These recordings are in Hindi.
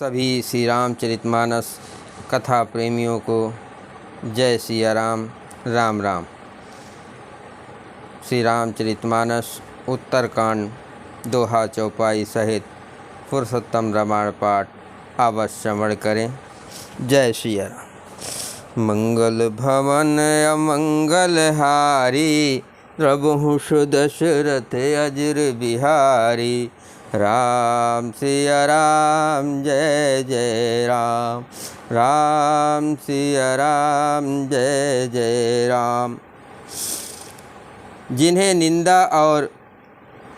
सभी श्री रामचरितमानस कथा प्रेमियों को जय सिया राम। राम राम। श्री रामचरितमानस उत्तरकांड दोहा चौपाई सहित पुरुषोत्तम रामायण पाठ अवश्य श्रवण करें। जय सिया राम। मंगल भवन अमंगल हारी, प्रभु दशरथ अजर बिहारी। राम सिया राम जय जय राम, राम सिया राम जय जय राम। जिन्हें निंदा और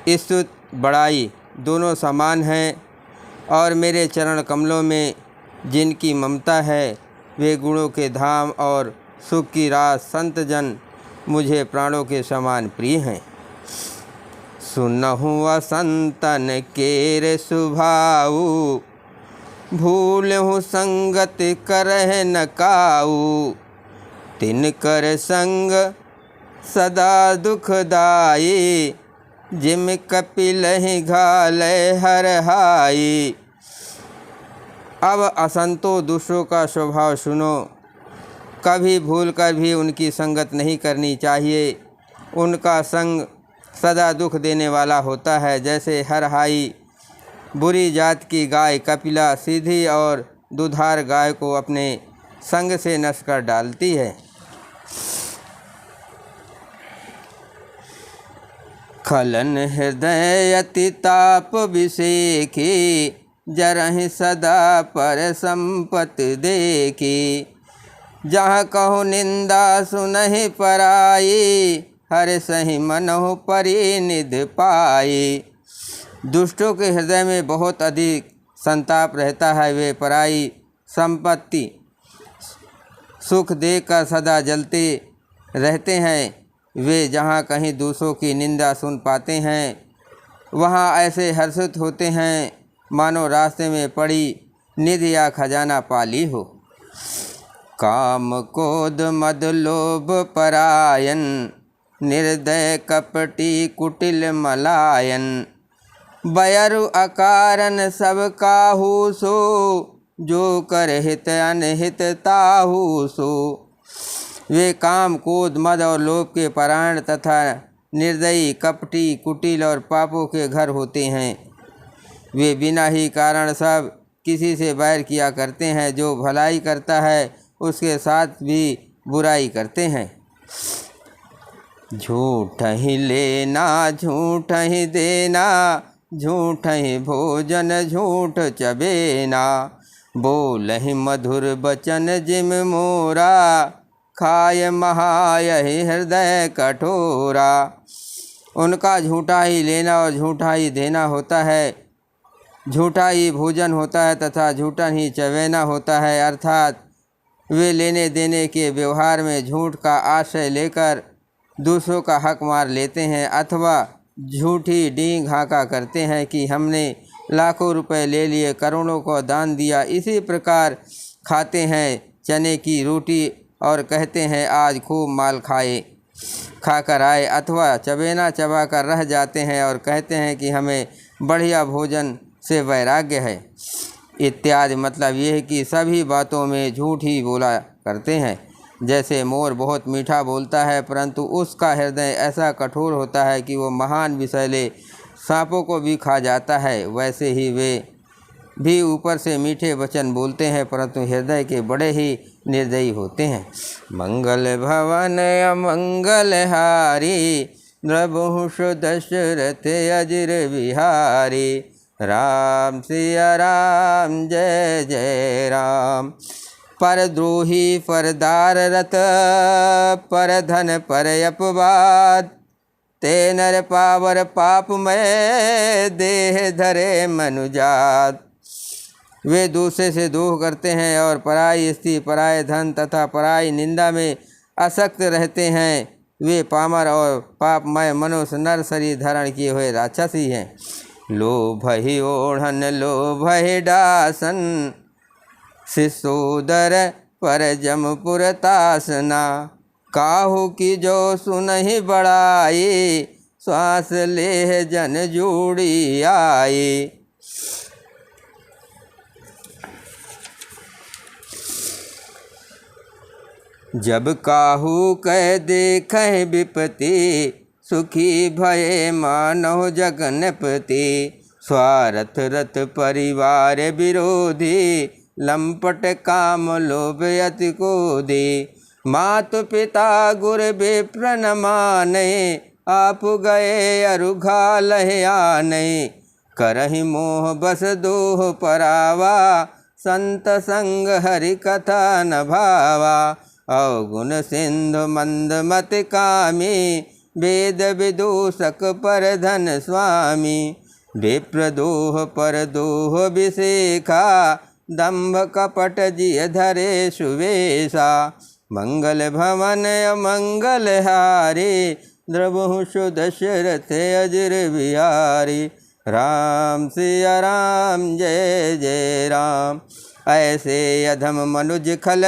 स्तुति बड़ाई दोनों समान हैं और मेरे चरण कमलों में जिनकी ममता है, वे गुणों के धाम और सुख की रास संत जन मुझे प्राणों के समान प्रिय हैं। सुनहु संतन केर सुभाऊ, भूलहु संगत करह न काऊ। तिनकर संग सदा दुखदाई, जिम कपिलहि घालय हरहाई। अब असंतों दुष्टों का स्वभाव सुनो। कभी भूल कर भी उनकी संगत नहीं करनी चाहिए। उनका संग सदा दुख देने वाला होता है। जैसे हरहाई बुरी जात की गाय कपिला सीधी और दुधार गाय को अपने संग से नष्ट कर डालती है। खलन हृदय अति ताप विषेखी, जरहि सदा पर संपत देखी। जहाँ कहो निंदा सुनहि पराई, हर सही मनहु परिनिध पाई। दुष्टों के हृदय में बहुत अधिक संताप रहता है। वे पराई संपत्ति सुख देकर सदा जलते रहते हैं। वे जहाँ कहीं दूसरों की निंदा सुन पाते हैं, वहाँ ऐसे हर्षित होते हैं मानो रास्ते में पड़ी निधि या खजाना पाली हो। काम क्रोध मद लोभ परायन, निर्दय कपटी कुटिल मलायन। बयरु अकारन सब काहू सो, जो कर हित अनहित ताहू सो। वे काम क्रोध मद और लोभ के परायण तथा निर्दयी कपटी कुटिल और पापों के घर होते हैं। वे बिना ही कारण सब किसी से बैर किया करते हैं। जो भलाई करता है उसके साथ भी बुराई करते हैं। झूठ ही लेना झूठ ही देना, झूठ ही भोजन झूठ चबेना। बोल ही मधुर बचन जिम मोरा, खाय महायहि हृदय कठोरा। उनका झूठा ही लेना और झूठा ही देना होता है। झूठा ही भोजन होता है तथा झूठा ही चबेना होता है। अर्थात वे लेने देने के व्यवहार में झूठ का आश्रय लेकर दूसरों का हक मार लेते हैं, अथवा झूठी डींग हाँका करते हैं कि हमने लाखों रुपए ले लिए, करोड़ों को दान दिया। इसी प्रकार खाते हैं चने की रोटी और कहते हैं आज खूब माल खाकर आए, अथवा चबेना चबा कर रह जाते हैं और कहते हैं कि हमें बढ़िया भोजन से वैराग्य है इत्यादि। मतलब ये है कि सभी बातों में झूठ ही बोला करते हैं। जैसे मोर बहुत मीठा बोलता है, परंतु उसका हृदय ऐसा कठोर होता है कि वो महान विषैले सांपों को भी खा जाता है, वैसे ही वे भी ऊपर से मीठे वचन बोलते हैं, परंतु हृदय के बड़े ही निर्दयी होते हैं। मंगल भवन अमंगल हारी, प्रभु दशरथ अजर बिहारी। राम सिया राम जय जय राम। परद्रोही परदार रत, पर धन पर अपवाद। ते नर पावर पाप में, देह धरे मनुजात। वे दूसरे से दोह करते हैं और पराई स्त्री पराय धन तथा पराई निंदा में आसक्त रहते हैं। वे पामर और पापमय मनुष्य नर शरीर धारण किए हुए राक्षसी हैं। लोभ ही ओढ़न लोभ ही डासन, सिसोदर पर जमपुर तासना। काहू की जो सुनहि बड़ाई, श्वास लेह जन जूड़ी आई। जब काहू कह देखहि विपत्ति, सुखी भये मानव जगनपति। स्वार्थ रत परिवार विरोधी, लंपट काम लोभ अति क्रोधी। मातु पिता गुर विप्र न माने, आप गए अरु घालहि आने। करहि मोह बस दोह परावा, संत संग हरि कथा न भावा। अवगुण सिंधु मंद मत कामी, वेद विदूषक पर धन स्वामी। विप्रदोह पर दोह विशेखा, दंभ कपट जिय धरे सुवेशा। मंगल भवन अमंगल हारी, द्रवहु सुदशरथ अजर बिहारी। राम सिया राम जय जय राम। ऐसे अधम मनुज खल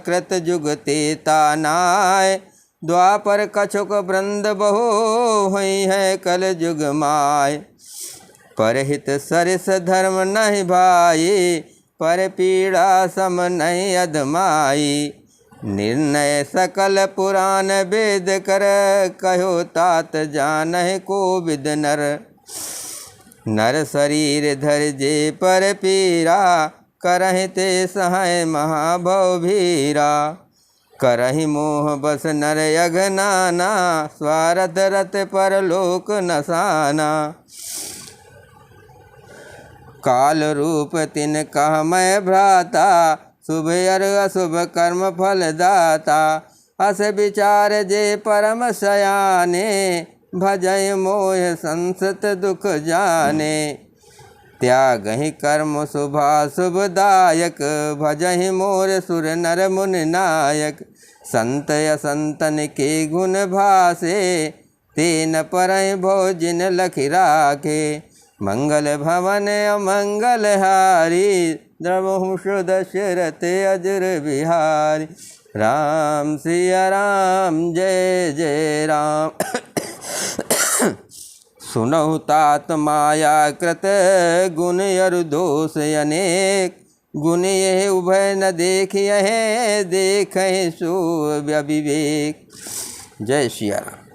कृत जुगते तानाय, द्वापर कछुक वृंद बहु हुई है कल जुग माय। परहित सरिस धर्म नहीं भाई, पर पीड़ा सम नहीं अधमाई। निर्णय सकल पुराण वेद कर, कहो तात जानहि कोविद नर। नर शरीर धर जे पर पीरा, करहि ते सहाय महाभव भीरा। करहि मोह बस नर अघनाना, स्वार्थ रत पर लोक नसाना। काल रूप तिन कह मैं भ्राता, शुभ अर अशुभ कर्म फल दाता। अस विचार जे परम सयाने, भजय मोह संसत दुख जाने। त्यागहि कर्म शुभाशुभदायक, भजहि मोर सुर नर मुनि नायक। संत असंतन के गुण भासे, तेन परहि भव जिन लखि राखे। मंगल भवन अमंगल हारी, द्रवहु सुदशरथ अजर बिहारी। राम सिया राम जय जय राम। सुनहु तात माया कृत, गुण अरु दोष अनेक। गुण यह उभय न देखियहि, देखहि सो अविवेक। जय सिया राम।